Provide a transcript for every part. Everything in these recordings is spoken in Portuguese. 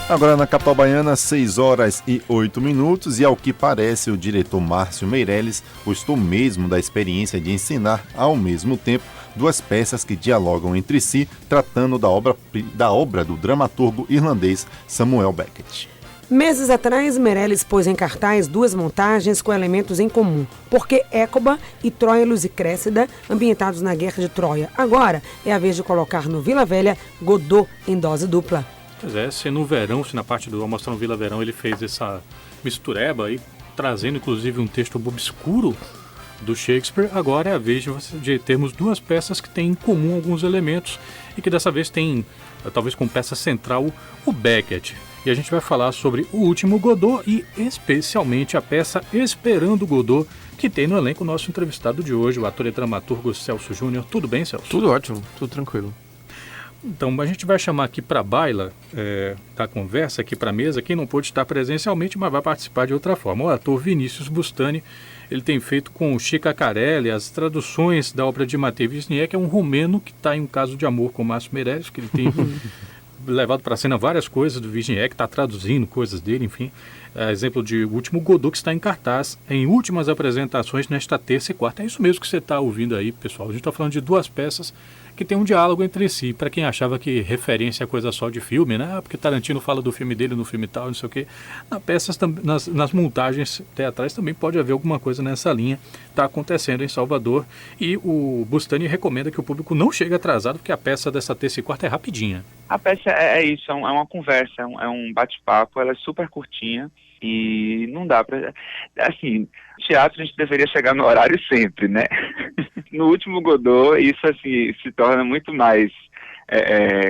Agora na capital baiana, 6h08, e ao que parece o diretor Márcio Meirelles gostou mesmo da experiência de ensinar ao mesmo tempo duas peças que dialogam entre si, tratando da obra do dramaturgo irlandês Samuel Beckett. Meses atrás, Meirelles pôs em cartaz duas montagens com elementos em comum, porque Écoba e Troilus e Cressida, ambientados na Guerra de Troia. Agora é a vez de colocar no Vila Velha Godot em dose dupla. Pois é, se no verão, se na parte do Amostrar no Vila Verão ele fez essa mistureba aí, trazendo inclusive um texto obscuro do Shakespeare, agora é a vez de termos duas peças que têm em comum alguns elementos e que dessa vez tem, talvez com peça central, o Beckett. E a gente vai falar sobre O Último Godot e especialmente a peça Esperando Godot, que tem no elenco o nosso entrevistado de hoje, o ator e dramaturgo Celso Júnior. Tudo bem, Celso? Tudo ótimo, tudo tranquilo. Então, a gente vai chamar aqui para a baila da conversa, aqui para a mesa, quem não pôde estar presencialmente, mas vai participar de outra forma. O ator Vinícius Bustani, ele tem feito com Chica Carelli as traduções da obra de Matei Wisniewski, que é um romeno que está em um caso de amor com o Márcio Meirelles, que ele tem levado para a cena várias coisas do Wisniewski, está traduzindo coisas dele, enfim. Exemplo de O Último Godot, que está em cartaz em últimas apresentações nesta terça e quarta. É isso mesmo que você está ouvindo aí, pessoal. A gente está falando de duas peças que tem um diálogo entre si. Para quem achava que referência é coisa só de filme, né? Porque Tarantino fala do filme dele no filme tal, não sei o quê. Nas montagens teatrais também pode haver alguma coisa nessa linha. Está acontecendo em Salvador. E o Bustani recomenda que o público não chegue atrasado, porque a peça dessa terça e quarta é rapidinha. A peça é isso, é uma conversa, é um bate-papo, ela é super curtinha. E não dá pra... Assim, teatro a gente deveria chegar no horário sempre, né? No Último Godot, isso assim, se torna muito mais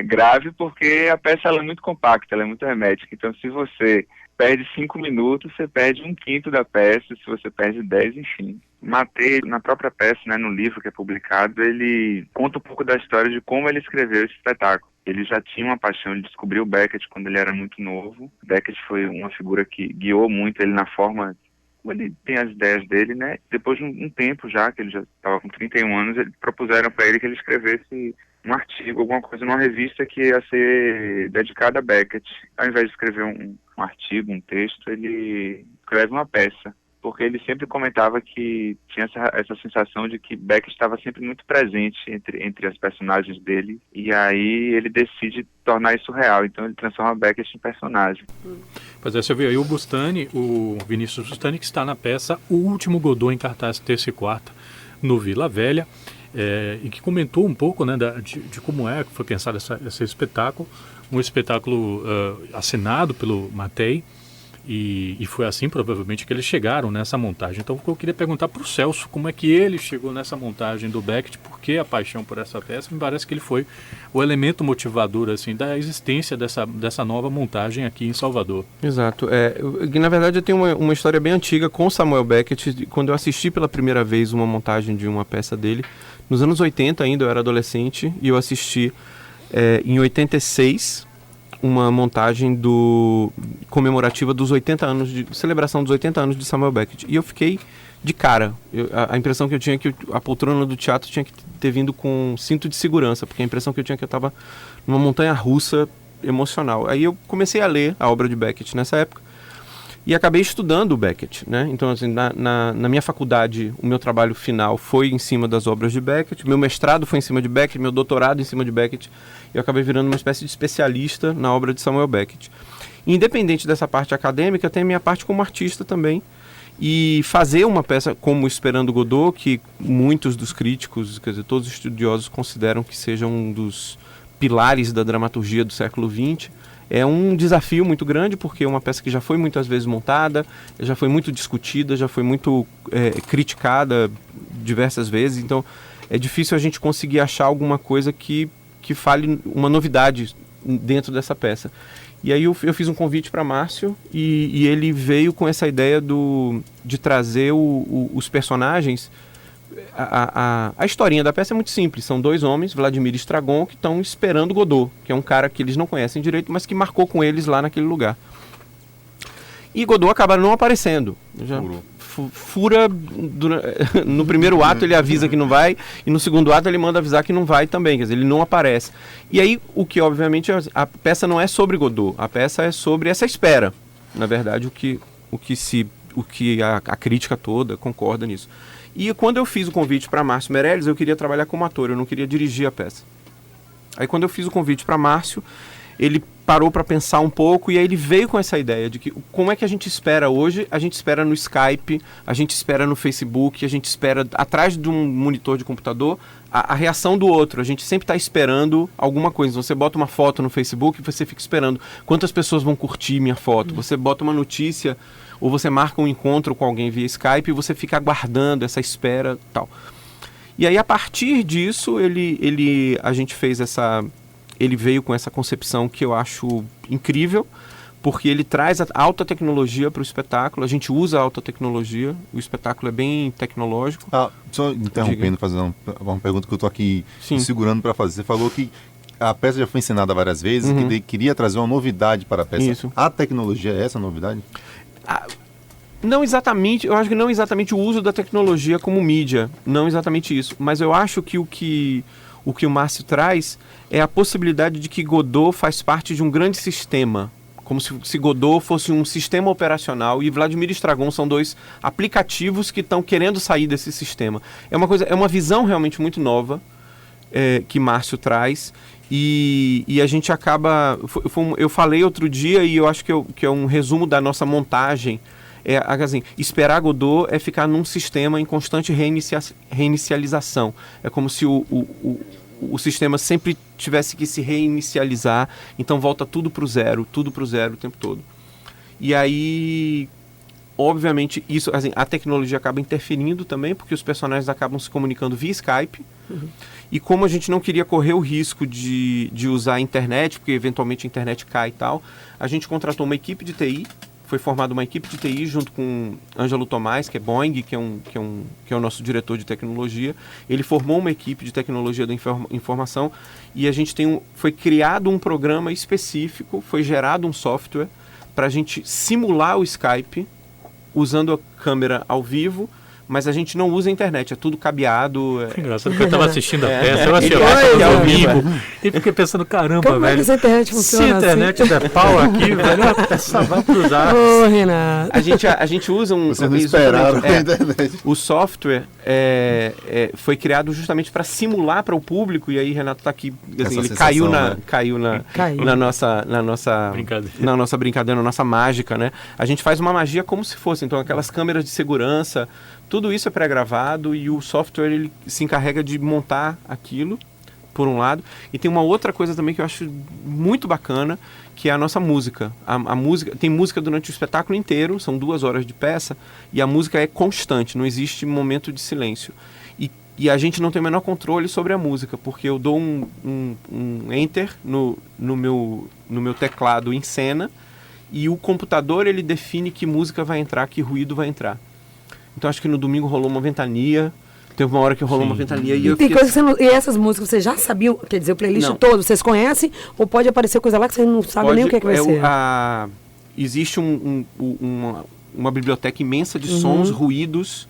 grave, porque a peça ela é muito compacta, ela é muito hermética. Então, se você perde 5 minutos, você perde 1/5 da peça. Se você perde 10, enfim. Matei, na própria peça, né, no livro que é publicado, ele conta um pouco da história de como ele escreveu esse espetáculo. Ele já tinha uma paixão, ele descobriu o Beckett quando ele era muito novo. Beckett foi uma figura que guiou muito ele na forma como ele tem as ideias dele, né? Depois de um tempo já, que ele já estava com 31 anos, eles propuseram para ele que ele escrevesse um artigo, alguma coisa numa revista que ia ser dedicada a Beckett. Ao invés de escrever um artigo, um texto, ele escreve uma peça. Porque ele sempre comentava que tinha essa sensação de que Beckett estava sempre muito presente entre as personagens dele, e aí ele decide tornar isso real, então ele transforma Beckett em personagem. Pois é, você viu aí o Bustani, o Vinícius Bustani, que está na peça O Último Godot em cartaz terça e quarta no Vila Velha, e que comentou um pouco, né, de como que foi pensado esse espetáculo, um espetáculo assinado pelo Matei. E foi assim, provavelmente, que eles chegaram nessa montagem. Então, eu queria perguntar para o Celso como é que ele chegou nessa montagem do Beckett, por que a paixão por essa peça. Me parece que ele foi o elemento motivador assim, da existência dessa nova montagem aqui em Salvador. Exato. Na verdade, eu tenho uma história bem antiga com Samuel Beckett. Quando eu assisti pela primeira vez uma montagem de uma peça dele, nos anos 80 ainda, eu era adolescente, e eu assisti em 86... uma montagem comemorativa dos 80 anos, de celebração dos 80 anos de Samuel Beckett. E eu fiquei de cara. A impressão que eu tinha é que a poltrona do teatro tinha que ter vindo com cinto de segurança, porque a impressão que eu tinha é que eu estava numa montanha-russa emocional. Aí eu comecei a ler a obra de Beckett nessa época e acabei estudando o Beckett, né? Então, assim, na minha faculdade, o meu trabalho final foi em cima das obras de Beckett, meu mestrado foi em cima de Beckett, meu doutorado em cima de Beckett. Eu acabei virando uma espécie de especialista na obra de Samuel Beckett. Independente dessa parte acadêmica, tem a minha parte como artista também. E fazer uma peça como Esperando Godot, que muitos dos críticos, quer dizer, todos os estudiosos consideram que seja um dos pilares da dramaturgia do século XX, é um desafio muito grande, porque é uma peça que já foi muitas vezes montada, já foi muito discutida, já foi muito criticada diversas vezes. Então, é difícil a gente conseguir achar alguma coisa que fale uma novidade dentro dessa peça. E aí eu fiz um convite para Márcio e ele veio com essa ideia de trazer os personagens. A historinha da peça é muito simples. São dois homens, Vladimir e Estragon, que estão esperando Godot, que é um cara que eles não conhecem direito, mas que marcou com eles lá naquele lugar. E Godot acaba não aparecendo. fura, no primeiro ato ele avisa que não vai, e no segundo ato ele manda avisar que não vai também, quer dizer, ele não aparece. E aí, o que obviamente, a peça não é sobre Godot, a peça é sobre essa espera, na verdade, a crítica toda concorda nisso. E quando eu fiz o convite para Márcio Meirelles, eu queria trabalhar como ator, eu não queria dirigir a peça. Aí quando eu fiz o convite para Márcio, ele parou para pensar um pouco e aí ele veio com essa ideia de que como é que a gente espera hoje? A gente espera no Skype, a gente espera no Facebook, a gente espera atrás de um monitor de computador a reação do outro. A gente sempre está esperando alguma coisa. Você bota uma foto no Facebook e você fica esperando quantas pessoas vão curtir minha foto. Você bota uma notícia ou você marca um encontro com alguém via Skype e você fica aguardando essa espera e tal. E aí, a partir disso, a gente fez ele veio com essa concepção que eu acho incrível, porque ele traz a alta tecnologia para o espetáculo, a gente usa a alta tecnologia, o espetáculo é bem tecnológico. Só interrompendo, fazendo uma pergunta que eu estou aqui segurando para fazer. Você falou que a peça já foi encenada várias vezes, que queria trazer uma novidade para a peça. Isso. A tecnologia é essa novidade? Não exatamente, eu acho que não exatamente o uso da tecnologia como mídia, não exatamente isso, mas eu acho que o que o Márcio traz é a possibilidade de que Godot faz parte de um grande sistema, como se Godot fosse um sistema operacional e Vladimir e Estragon são dois aplicativos que estão querendo sair desse sistema. É uma visão realmente muito nova que Márcio traz e a gente acaba... eu falei outro dia e eu acho que é um resumo da nossa montagem. Assim, esperar Godot é ficar num sistema em constante reinicialização. É como se o sistema sempre tivesse que se reinicializar, então volta tudo para o zero o tempo todo. E aí, obviamente, isso, assim, a tecnologia acaba interferindo também, porque os personagens acabam se comunicando via Skype. E como a gente não queria correr o risco de usar a internet, porque eventualmente a internet cai e tal, a gente contratou uma equipe de TI. Foi formada uma equipe de TI junto com Ângelo Tomás, que é Boeing, que é o nosso diretor de tecnologia. Ele formou uma equipe de tecnologia da informação e a gente foi criado um programa específico, foi gerado um software para a gente simular o Skype usando a câmera ao vivo, mas a gente não usa a internet, é tudo cabeado. Engraçado, porque eu estava assistindo a peça, eu achei ao vivo, e fiquei pensando, caramba, como velho. Como é que essa internet funciona se a internet assim? der pau aqui, velho, a peça vai pros ar. Ô, Renato. A gente usa Vocês não esperaram a internet. O software foi criado justamente para simular para o público, e aí Renato está aqui, assim, ele caiu na nossa brincadeira, na nossa mágica, né? A gente faz uma magia como se fosse, então, aquelas câmeras de segurança. Tudo isso é pré-gravado e o software ele se encarrega de montar aquilo, por um lado. E tem uma outra coisa também que eu acho muito bacana, que é a nossa música. A música tem música durante o espetáculo inteiro, são 2 horas de peça, e a música é constante, não existe momento de silêncio. E a gente não tem o menor controle sobre a música, porque eu dou um enter no meu teclado em cena, e o computador ele define que música vai entrar, que ruído vai entrar. Então acho que no domingo rolou uma ventania, teve uma hora que rolou uma ventania e eu tem coisa que você não, e essas músicas vocês já sabiam, quer dizer, o playlist todo, vocês conhecem, ou pode aparecer coisa lá que vocês não sabem nem o que é que vai ser? Existe uma biblioteca imensa de sons, ruídos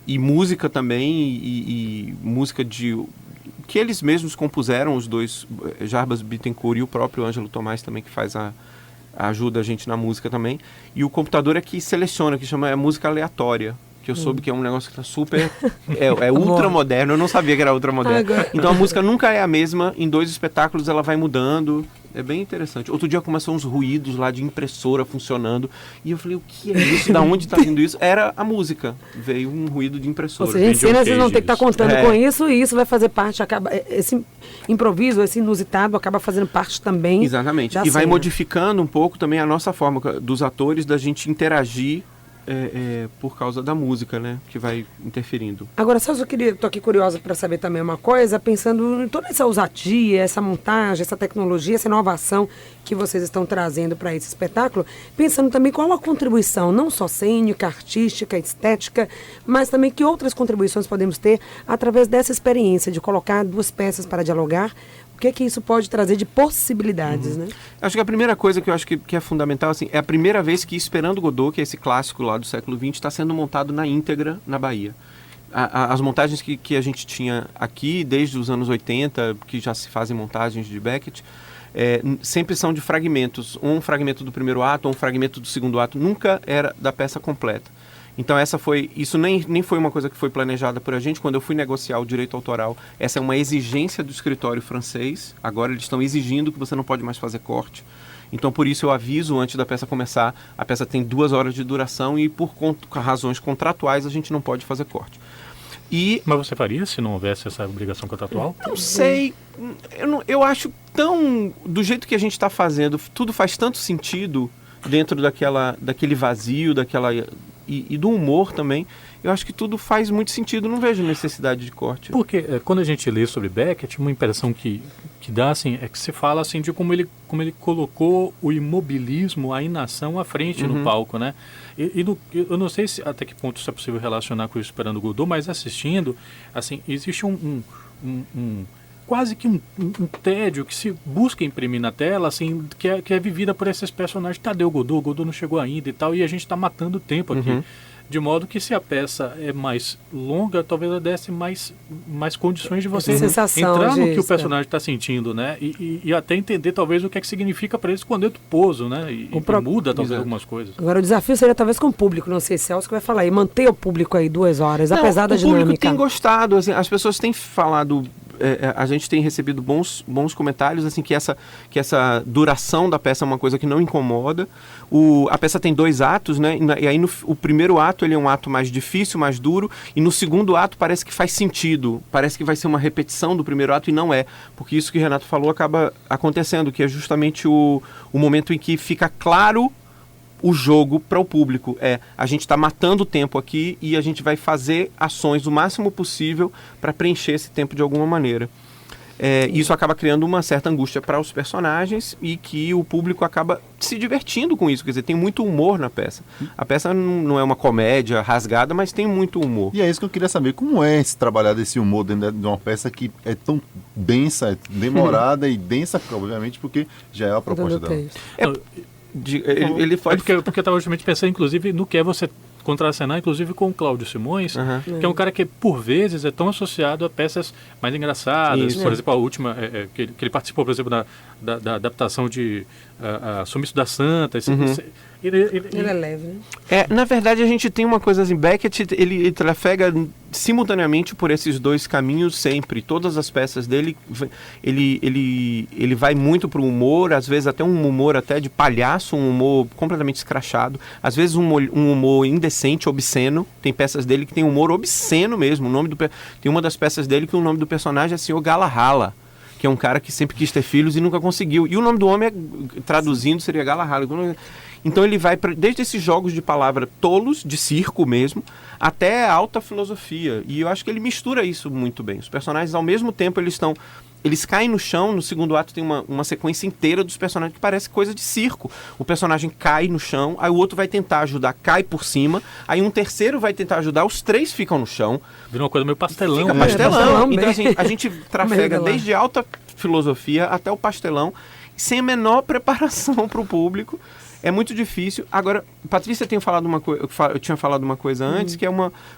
e música também, e música que eles mesmos compuseram, os dois, Jarbas Bittencourt e o próprio Ângelo Tomás também, que faz ajuda a gente na música também. E o computador é que seleciona, que chama música aleatória. Que eu soube que é um negócio que está super... É ultra moderno, eu não sabia que era ultra moderno. Então a música nunca é a mesma, em 2 espetáculos ela vai mudando. É bem interessante. Outro dia começou uns ruídos lá de impressora funcionando. E eu falei, o que é isso? Da onde está vindo isso? Era a música. Veio um ruído de impressora. Ou seja, em cena vocês vão ter que estar contando com isso, e isso vai fazer parte, esse improviso, esse inusitado, acaba fazendo parte também. Exatamente. E vai modificando um pouco também a nossa forma dos atores da gente interagir por causa da música, né, que vai interferindo. Agora, só estou aqui curiosa para saber também uma coisa, pensando em toda essa ousadia, essa montagem, essa tecnologia, essa inovação que vocês estão trazendo para esse espetáculo, pensando também qual a contribuição, não só cênica, artística, estética, mas também que outras contribuições podemos ter através dessa experiência de colocar 2 peças para dialogar, O que isso pode trazer de possibilidades, né? Acho que a primeira coisa que eu acho que é fundamental, assim, é a primeira vez que Esperando Godot, que é esse clássico lá do século XX, está sendo montado na íntegra na Bahia. As montagens que a gente tinha aqui, desde os anos 80, que já se fazem montagens de Beckett, sempre são de fragmentos. Um fragmento do primeiro ato, um fragmento do segundo ato. Nunca era da peça completa. Então isso nem foi uma coisa que foi planejada por a gente. Quando eu fui negociar o direito autoral, essa é uma exigência do escritório francês. Agora eles estão exigindo que você não pode mais fazer corte. Então por isso eu aviso antes da peça começar, a peça tem 2 horas de duração e por razões contratuais a gente não pode fazer corte. Mas você faria se não houvesse essa obrigação contratual? Não sei, eu acho do jeito que a gente está fazendo, tudo faz tanto sentido dentro daquele vazio, e do humor também. Eu acho que tudo faz muito sentido, não vejo necessidade de corte. Porque quando a gente lê sobre Beckett, uma impressão que dá assim, é que se fala assim, de como ele colocou o imobilismo, a inação à frente no palco, né? Eu não sei até que ponto isso é possível relacionar com o Esperando Godot, mas assistindo, assim, existe quase que um tédio que se busca imprimir na tela, assim, que é vivida por esses personagens. Tadeu Godot não chegou ainda e tal, e a gente está matando tempo aqui. De modo que se a peça é mais longa, talvez ela desse mais condições de você entrar no que o personagem está sentindo, né? E até entender talvez o que é que significa para eles quando entra o pouso, né? E muda talvez algumas coisas. Agora o desafio seria talvez com o público, não sei se Celso que vai falar, e manter o público aí 2 horas, apesar da dinâmica. O público tem gostado, assim, as pessoas têm falado... a gente tem recebido bons comentários, assim, que essa duração da peça é uma coisa que não incomoda. A peça tem 2 atos, né? E aí o primeiro ato ele é um ato mais difícil, mais duro, e no segundo ato parece que faz sentido, parece que vai ser uma repetição do primeiro ato, e não é, porque isso que o Renato falou acaba acontecendo, que é justamente o momento em que fica claro o jogo para o público. A gente está matando o tempo aqui e a gente vai fazer ações o máximo possível para preencher esse tempo de alguma maneira. Isso acaba criando uma certa angústia para os personagens e que o público acaba se divertindo com isso. Quer dizer, tem muito humor na peça. A peça não é uma comédia rasgada, mas tem muito humor. E é isso que eu queria saber. Como é trabalhar esse humor dentro de uma peça que é tão densa, demorada e densa, obviamente, porque já é a proposta dela. Ele porque eu estava justamente pensando, inclusive, no que é você contracenar, inclusive, com o Cláudio Simões, que é um cara que, por vezes, é tão associado a peças mais engraçadas. Por exemplo, a última, que ele participou, por exemplo, da adaptação de Sumiço da Santa. Ele é leve, né? Na verdade, a gente tem uma coisa assim, Beckett, ele trafega simultaneamente por esses 2 caminhos sempre. Todas as peças dele, ele vai muito para o humor, às vezes até um humor até de palhaço, um humor completamente escrachado, às vezes um humor indecente, obsceno. Tem peças dele que tem humor obsceno mesmo. Tem uma das peças dele que o nome do personagem é Sr. Galahalla, que é um cara que sempre quis ter filhos e nunca conseguiu. E o nome do homem, traduzindo, seria Galahalla. Então ele vai desde esses jogos de palavra tolos, de circo mesmo, até a alta filosofia. E eu acho que ele mistura isso muito bem. Os personagens, ao mesmo tempo, eles caem no chão. No segundo ato tem uma sequência inteira dos personagens que parece coisa de circo. O personagem cai no chão, aí o outro vai tentar ajudar, cai por cima, aí um terceiro vai tentar ajudar, os 3 ficam no chão. Vira uma coisa meio pastelão. Fica pastelão. Então assim, a gente trafega desde alta filosofia até o pastelão, sem a menor preparação para o público. É muito difícil. Agora, Patrícia tinha falado eu tinha falado uma coisa antes, que é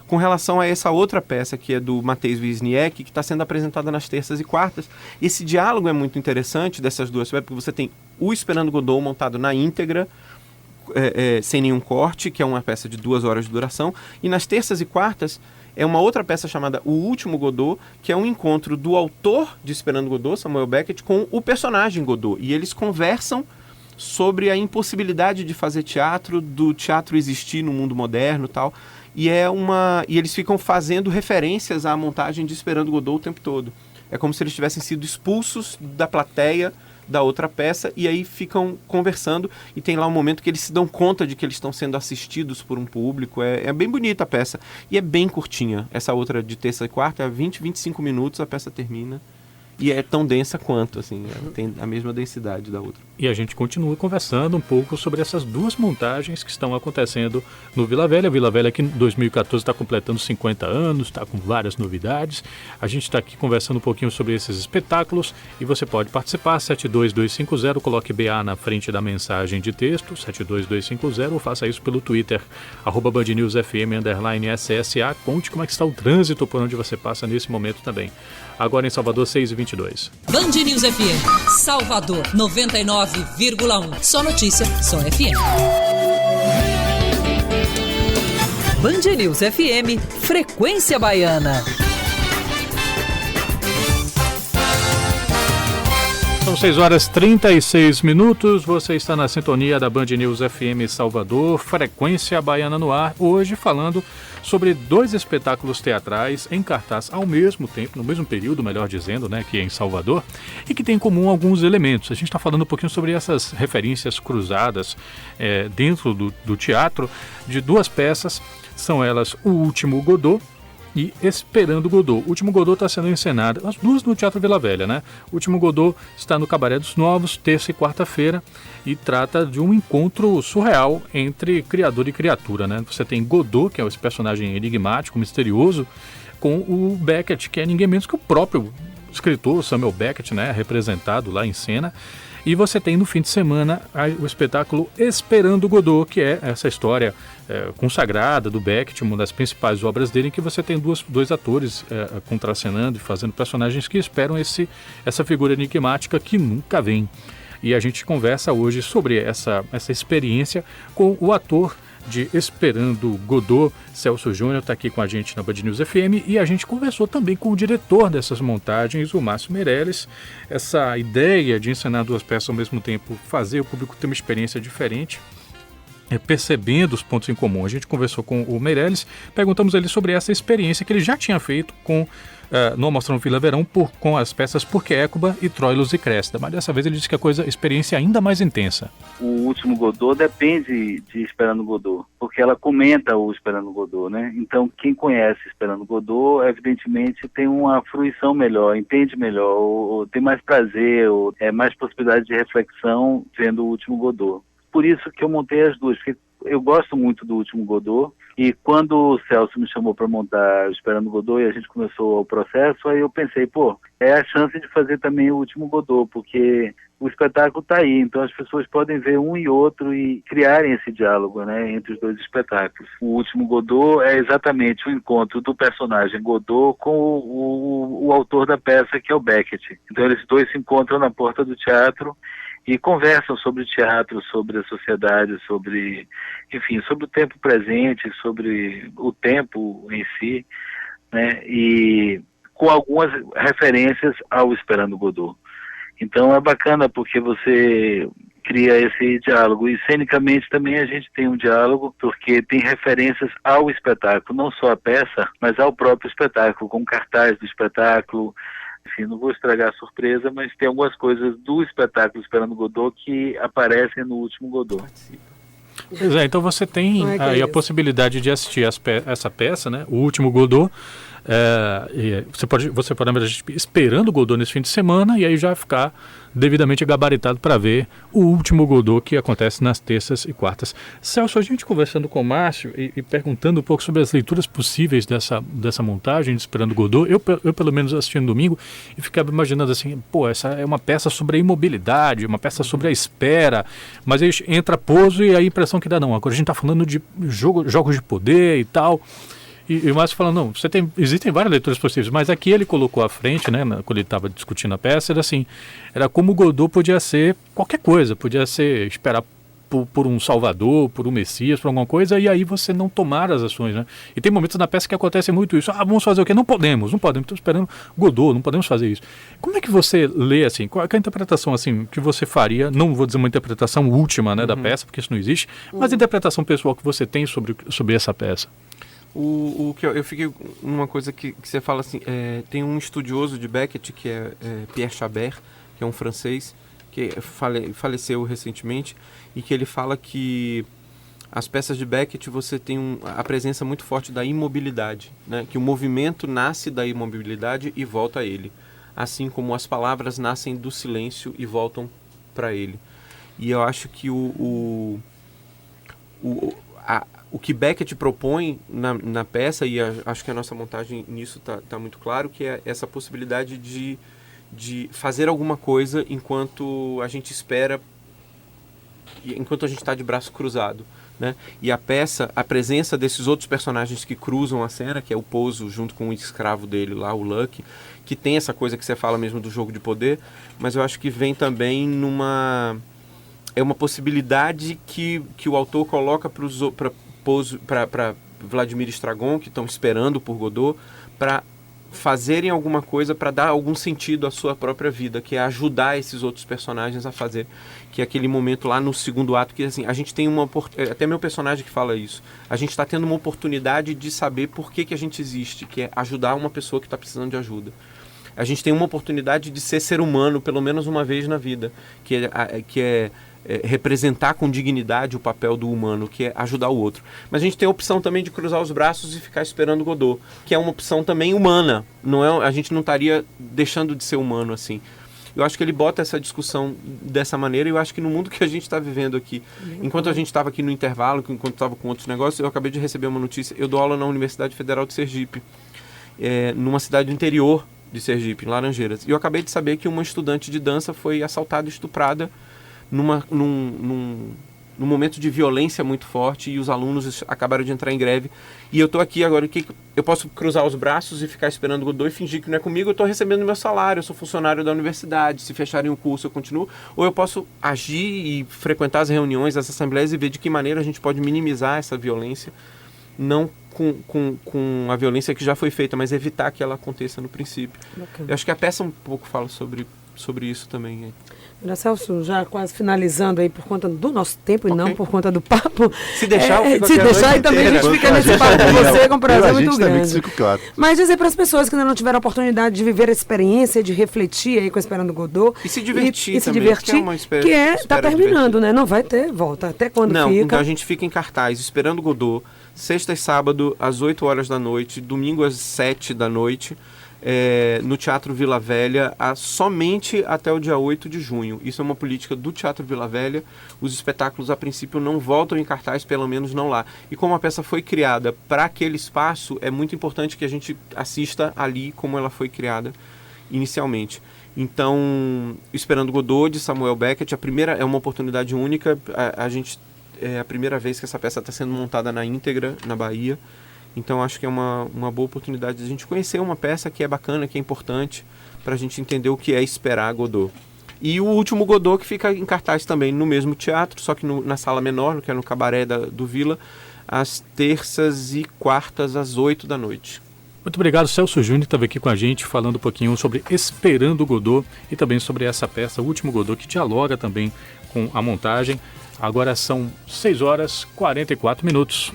com relação a essa outra peça, que é do Mateusz Wisniewski, que está sendo apresentada nas terças e quartas. Esse diálogo é muito interessante dessas duas, porque você tem o Esperando Godot montado na íntegra, sem nenhum corte, que é uma peça de 2 horas de duração, e nas terças e quartas é uma outra peça chamada O Último Godot, que é um encontro do autor de Esperando Godot, Samuel Beckett, com o personagem Godot, e eles conversam sobre a impossibilidade de fazer teatro, do teatro existir no mundo moderno e tal. E eles ficam fazendo referências à montagem de Esperando Godot o tempo todo. É como se eles tivessem sido expulsos da plateia da outra peça e aí ficam conversando e tem lá um momento que eles se dão conta de que eles estão sendo assistidos por um público. É bem bonita a peça e é bem curtinha. Essa outra de terça e quarta é 20, 25 minutos, a peça termina. e é tão densa quanto, assim, tem a mesma densidade da outra. E a gente continua conversando um pouco sobre essas duas montagens que estão acontecendo no Vila Velha. Vila Velha que em 2014 está completando 50 anos, está com várias novidades. A gente está aqui conversando um pouquinho sobre esses espetáculos e você pode participar, 72250, coloque BA na frente da mensagem de texto, 72250, ou faça isso pelo Twitter, @BandNewsFM_SSA. Conte como é que está o trânsito por onde você passa nesse momento também. Agora em Salvador, 6h22. Band News FM, Salvador, 99,1. Só notícia, só FM. Band News FM, Frequência Baiana. São 6h36. Você está na sintonia da Band News FM Salvador, Frequência Baiana no ar. Hoje falando sobre 2 espetáculos teatrais em cartaz ao mesmo tempo, no mesmo período, melhor dizendo, né, que é em Salvador, e que tem em comum alguns elementos. A gente está falando um pouquinho sobre essas referências cruzadas dentro do teatro de 2 peças. São elas O Último Godot e Esperando Godot. O Último Godot está sendo encenado, as duas no Teatro Vila Velha, né? O Último Godot está no Cabaré dos Novos, terça e quarta-feira, e trata de um encontro surreal entre criador e criatura, né? Você tem Godot, que é esse personagem enigmático, misterioso, com o Beckett, que é ninguém menos que o próprio escritor Samuel Beckett, né? Representado lá em cena. E você tem no fim de semana o espetáculo Esperando Godot, que é essa história consagrada do Beckett, uma das principais obras dele, em que você tem dois atores contracenando e fazendo personagens que esperam essa figura enigmática que nunca vem. E a gente conversa hoje sobre essa experiência com o ator de Esperando Godot, Celso Júnior, está aqui com a gente na Band News FM, e a gente conversou também com o diretor dessas montagens, o Márcio Meirelles. Essa ideia de encenar 2 peças ao mesmo tempo, fazer o público ter uma experiência diferente, percebendo os pontos em comum. A gente conversou com o Meirelles, perguntamos a ele sobre essa experiência que ele já tinha feito no Mostrão Vila Verão com as peças Porque Écuba e Troilus e Cressida, mas dessa vez ele disse que a experiência é ainda mais intensa. O Último Godot depende de Esperando Godot, porque ela comenta o Esperando Godot, né? Então quem conhece Esperando Godot, evidentemente tem uma fruição melhor, entende melhor, ou tem mais prazer, ou mais possibilidade de reflexão vendo o Último Godot. Por isso que eu montei as duas, porque eu gosto muito do Último Godot, e quando o Celso me chamou para montar Esperando Godot e a gente começou o processo, aí eu pensei, é a chance de fazer também o Último Godot, porque o espetáculo está aí, então as pessoas podem ver um e outro e criarem esse diálogo, né, entre os 2 espetáculos. O Último Godot é exatamente o encontro do personagem Godot com o autor da peça, que é o Beckett. Então eles 2 se encontram na porta do teatro e conversam sobre o teatro, sobre a sociedade, sobre o tempo presente, sobre o tempo em si, né, e com algumas referências ao Esperando Godot. Então é bacana porque você cria esse diálogo, e cenicamente também a gente tem um diálogo, porque tem referências ao espetáculo, não só a peça, mas ao próprio espetáculo, com cartaz do espetáculo. Enfim, não vou estragar a surpresa, mas tem algumas coisas do espetáculo Esperando Godot que aparecem no Último Godot. Pois é, então você tem aí a possibilidade de assistir essa peça, né? O Último Godot. Você pode Esperando Godot nesse fim de semana e aí já ficar devidamente gabaritado para ver o Último Godot, que acontece nas terças e quartas. Celso, a gente conversando com o Márcio e perguntando um pouco sobre as leituras possíveis dessa montagem de Esperando Godot, eu pelo menos assisti no domingo e ficava imaginando assim, essa é uma peça sobre a imobilidade, uma peça sobre a espera, mas aí entra Pouso e a impressão que dá, não, agora a gente está falando de jogos de poder e tal. E o Márcio falando, não, existem várias leituras possíveis, mas aqui ele colocou à frente, né, quando ele estava discutindo a peça, era como o Godot podia ser qualquer coisa, podia ser esperar por um salvador, por um messias, por alguma coisa, e aí você não tomar as ações, né? E tem momentos na peça que acontece muito isso. Vamos fazer o quê? Não podemos, estou esperando Godot, não podemos fazer isso. Como é que você lê, assim, qual é a interpretação, assim, que você faria, não vou dizer uma interpretação última, né, da peça, porque isso não existe, mas a interpretação pessoal que você tem sobre essa peça? O que eu fiquei uma coisa que você fala assim, tem um estudioso de Beckett que é Pierre Chabert, que é um francês que faleceu recentemente, e que ele fala que as peças de Beckett você tem a presença muito forte da imobilidade, né? Que o movimento nasce da imobilidade e volta a ele. assim como as palavras nascem do silêncio e voltam para ele. E eu acho que o que Beckett propõe na peça, e acho que a nossa montagem nisso tá muito claro, que é essa possibilidade de fazer alguma coisa enquanto a gente espera, enquanto a gente está de braço cruzado, né? E a peça, a presença desses outros personagens que cruzam a cena, que é o Pozo junto com o escravo dele lá, o Lucky, que tem essa coisa que você fala mesmo do jogo de poder, mas eu acho que vem também é uma possibilidade que o autor coloca para Vladimir e Stragon, que estão esperando por Godot, para fazerem alguma coisa, para dar algum sentido à sua própria vida, que é ajudar esses outros personagens a fazer, que é aquele momento lá no segundo ato, que assim, a gente tem até meu personagem que fala isso, a gente está tendo uma oportunidade de saber por que a gente existe, que é ajudar uma pessoa que está precisando de ajuda. A gente tem uma oportunidade de ser humano pelo menos uma vez na vida, que é representar com dignidade o papel do humano, que é ajudar o outro. Mas a gente tem a opção também de cruzar os braços e ficar esperando Godot, que é uma opção também humana. A gente não estaria deixando de ser humano assim. Eu acho que ele bota essa discussão dessa maneira, e eu acho que no mundo que a gente está vivendo aqui, enquanto a gente estava aqui no intervalo, enquanto estava com outros negócios, eu acabei de receber uma notícia. Eu dou aula na Universidade Federal de Sergipe, numa cidade do interior de Sergipe, em Laranjeiras. E eu acabei de saber que uma estudante de dança foi assaltada e estuprada num momento de violência muito forte, e os alunos acabaram de entrar em greve. E eu estou aqui agora, eu posso cruzar os braços e ficar esperando o Godot e fingir que não é comigo. Eu estou recebendo meu salário, eu sou funcionário da universidade, se fecharem o curso eu continuo. Ou eu posso agir e frequentar as reuniões, as assembleias, e ver de que maneira a gente pode minimizar essa violência, não com a violência que já foi feita, mas evitar que ela aconteça no princípio. Bacana. Eu acho que a peça um pouco fala sobre isso também. Celso, já quase finalizando aí por conta do nosso tempo e não por conta do papo. Se deixar, eu fico se deixar, e também a gente fica nesse papo com você, com um prazer muito grande. Claro. Mas dizer para as pessoas que ainda não tiveram a oportunidade de viver a experiência, de refletir aí com Esperando Godot. E se divertir e também. Se divertir, tá terminando, né? Não vai ter volta. Até quando não, fica? Então a gente fica em cartaz, Esperando Godot, sexta e sábado, às 8 horas da noite, domingo às 7 da noite, no Teatro Vila Velha, somente até o dia 8 de junho. Isso é uma política do Teatro Vila Velha. Os espetáculos, a princípio, não voltam em cartaz, pelo menos não lá. E como a peça foi criada para aquele espaço, é muito importante que a gente assista ali como ela foi criada inicialmente. Então, Esperando Godot, de Samuel Beckett, é uma oportunidade única. É a primeira vez que essa peça está sendo montada na íntegra, na Bahia. Então acho que é uma boa oportunidade de a gente conhecer uma peça que é bacana, que é importante, para a gente entender o que é esperar Godot. E o último Godot, que fica em cartaz também no mesmo teatro, só que na sala menor, que é no Cabaré do Vila, às terças e quartas, às 8 da noite. Muito obrigado, Celso Júnior, que estava aqui com a gente falando um pouquinho sobre Esperando Godot e também sobre essa peça, o último Godot, que dialoga também com a montagem. Agora são 6 horas e 44 minutos.